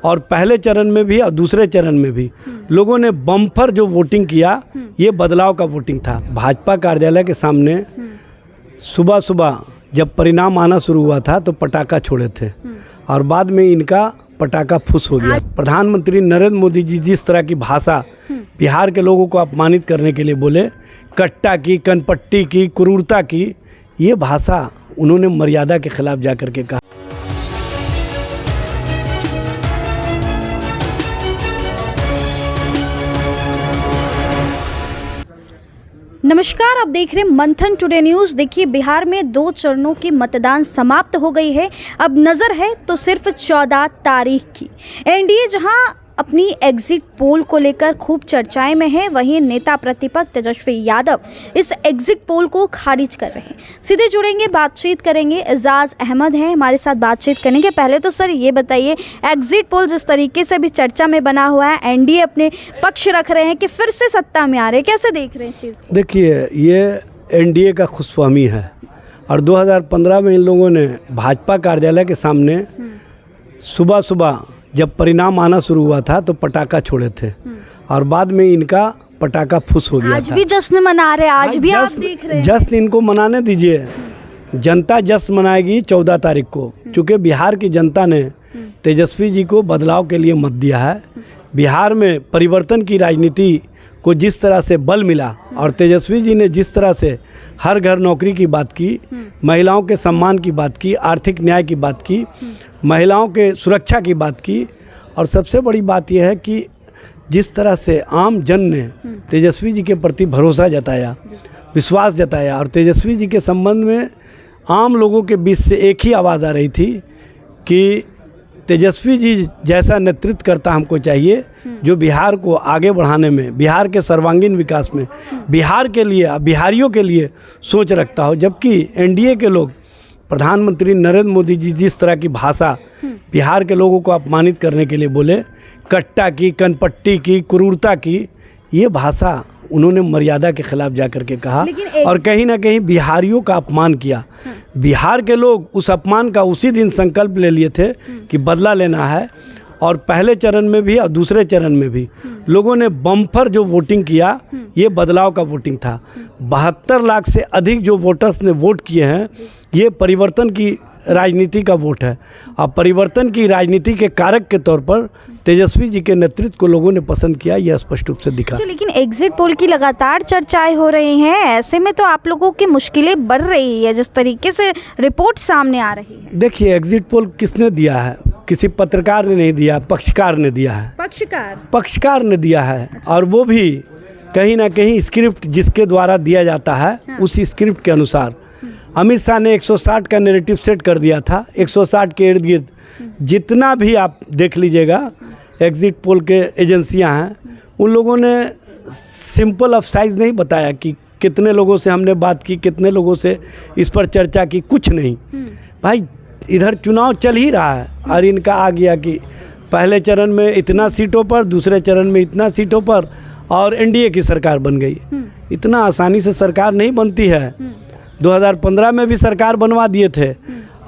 और पहले चरण में भी और दूसरे चरण में भी लोगों ने बम्पर जो वोटिंग किया, ये बदलाव का वोटिंग था। भाजपा कार्यालय के सामने सुबह सुबह जब परिणाम आना शुरू हुआ था तो पटाखा छोड़े थे और बाद में इनका पटाखा फुस हो गया। प्रधानमंत्री नरेंद्र मोदी जी जिस तरह की भाषा बिहार के लोगों को अपमानित करने के लिए बोले, कट्टा की, कनपट्टी की, क्रूरता की, ये भाषा उन्होंने मर्यादा के खिलाफ जाकर के कहा। नमस्कार, आप देख रहे हैं मंथन टुडे न्यूज़। देखिए, बिहार में 2 चरणों की मतदान समाप्त हो गई है। अब नज़र है तो सिर्फ 14 तारीख की। एनडीए जहां अपनी एग्जिट पोल को लेकर खूब चर्चाएं में है, वहीं नेता प्रतिपक्ष तेजस्वी यादव इस एग्जिट पोल को खारिज कर रहे हैं। सीधे जुड़ेंगे, बातचीत करेंगे। एजाज अहमद हैं हमारे साथ, बातचीत करेंगे। पहले तो सर ये बताइए, एग्जिट पोल जिस तरीके से भी चर्चा में बना हुआ है, एनडीए अपने पक्ष रख रहे हैं कि फिर से सत्ता में आ रहे, कैसे देख रहे हैं चीज़ को? देखिए, ये एनडीए का खुशफहमी है और 2015 में इन लोगों ने भाजपा कार्यालय के सामने सुबह सुबह जब परिणाम आना शुरू हुआ था तो पटाखा छोड़े थे और बाद में इनका पटाखा फुस हो गया। आज भी जश्न मना रहे, आज भी आप देख रहे हैं। जश्न इनको मनाने दीजिए, जनता जश्न मनाएगी 14 तारीख को, क्योंकि बिहार की जनता ने तेजस्वी जी को बदलाव के लिए मत दिया है। बिहार में परिवर्तन की राजनीति को जिस तरह से बल मिला और तेजस्वी जी ने जिस तरह से हर घर नौकरी की बात की, महिलाओं के सम्मान की बात की, आर्थिक न्याय की बात की, महिलाओं के सुरक्षा की बात की, और सबसे बड़ी बात यह है कि जिस तरह से आम जन ने तेजस्वी जी के प्रति भरोसा जताया, विश्वास जताया, और तेजस्वी जी के संबंध में आम लोगों के बीच से एक ही आवाज़ आ रही थी कि तेजस्वी जी जैसा नेतृत्व करता हमको चाहिए जो बिहार को आगे बढ़ाने में, बिहार के सर्वांगीण विकास में, बिहार के लिए, बिहारियों के लिए सोच रखता हो। जबकि एनडीए के लोग, प्रधानमंत्री नरेंद्र मोदी जी जिस तरह की भाषा बिहार के लोगों को अपमानित करने के लिए बोले, कट्टा की, कनपट्टी की, क्रूरता की, ये भाषा उन्होंने मर्यादा के खिलाफ जाकर के कहा और कहीं ना कहीं बिहारियों का अपमान किया। बिहार के लोग उस अपमान का उसी दिन संकल्प ले लिए थे कि बदला लेना है, और पहले चरण में भी और दूसरे चरण में भी लोगों ने बम्पर जो वोटिंग किया, ये बदलाव का वोटिंग था। 72 लाख से अधिक जो वोटर्स ने वोट किए हैं, ये परिवर्तन की राजनीति का वोट है और परिवर्तन की राजनीति के कारक के तौर पर तेजस्वी जी के नेतृत्व को लोगों ने पसंद किया, यह स्पष्ट रूप से दिखा। लेकिन एग्जिट पोल की लगातार चर्चाएं हो रही हैं, ऐसे में तो आप लोगों की मुश्किलें बढ़ रही है जिस तरीके से रिपोर्ट सामने आ रही है। देखिए, एग्जिट पोल किसने दिया है? किसी पत्रकार ने नहीं दिया, पक्षकार ने दिया है। पक्षकार ने दिया है, और वो भी कहीं ना कहीं स्क्रिप्ट जिसके द्वारा दिया जाता है, उसी स्क्रिप्ट के अनुसार अमित शाह ने 160 का नैरेटिव सेट कर दिया था। 160 के इर्द गिर्द जितना भी आप देख लीजिएगा एग्जिट पोल के एजेंसियां हैं, उन लोगों ने सिंपल ऑफ साइज नहीं बताया कि कितने लोगों से हमने बात की, कितने लोगों से इस पर चर्चा की, कुछ नहीं। भाई, इधर चुनाव चल ही रहा है और इनका आ गया कि पहले चरण में इतना सीटों पर, दूसरे चरण में इतना सीटों पर, और एनडीए की सरकार बन गई। इतना आसानी से सरकार नहीं बनती है। 2015 में भी सरकार बनवा दिए थे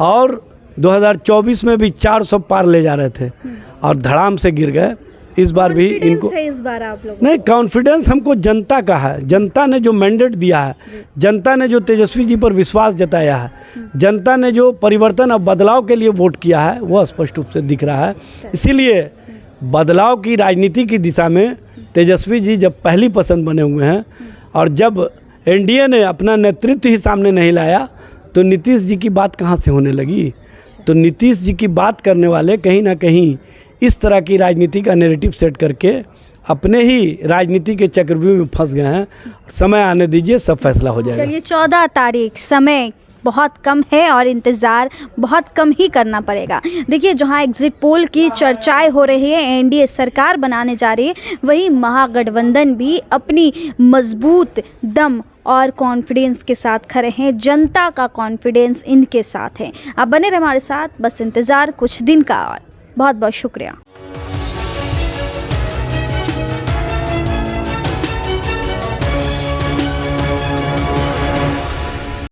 और 2024 में भी 400 पार ले जा रहे थे और धड़ाम से गिर गए। इस बार भी इनको इस बार आप लोग नहीं, कॉन्फिडेंस हमको जनता का है। जनता ने जो मैंडेट दिया है, जनता ने जो तेजस्वी जी पर विश्वास जताया है, जनता ने जो परिवर्तन और बदलाव के लिए वोट किया है, वो स्पष्ट रूप से दिख रहा है। इसीलिए बदलाव की राजनीति की दिशा में तेजस्वी जी जब पहली पसंद बने हुए हैं, और जब एनडीए ने अपना नेतृत्व ही सामने नहीं लाया तो नीतीश जी की बात कहाँ से होने लगी? तो नीतीश जी की बात करने वाले कहीं ना कहीं इस तरह की राजनीति का नैरेटिव सेट करके अपने ही राजनीति के चक्रव्यूह में फंस गए हैं। समय आने दीजिए, सब फैसला हो जाएगा। चलिए, 14 तारीख, समय बहुत कम है और इंतज़ार बहुत कम ही करना पड़ेगा। देखिए, जहां एग्जिट पोल की चर्चाएं हो रही है, एनडीए सरकार बनाने जा रही है, वहीं महागठबंधन भी अपनी मजबूत दम और कॉन्फिडेंस के साथ खड़े हैं। जनता का कॉन्फिडेंस इनके साथ है। आप बने रहे हमारे साथ, बस इंतज़ार कुछ दिन का। और बहुत बहुत शुक्रिया।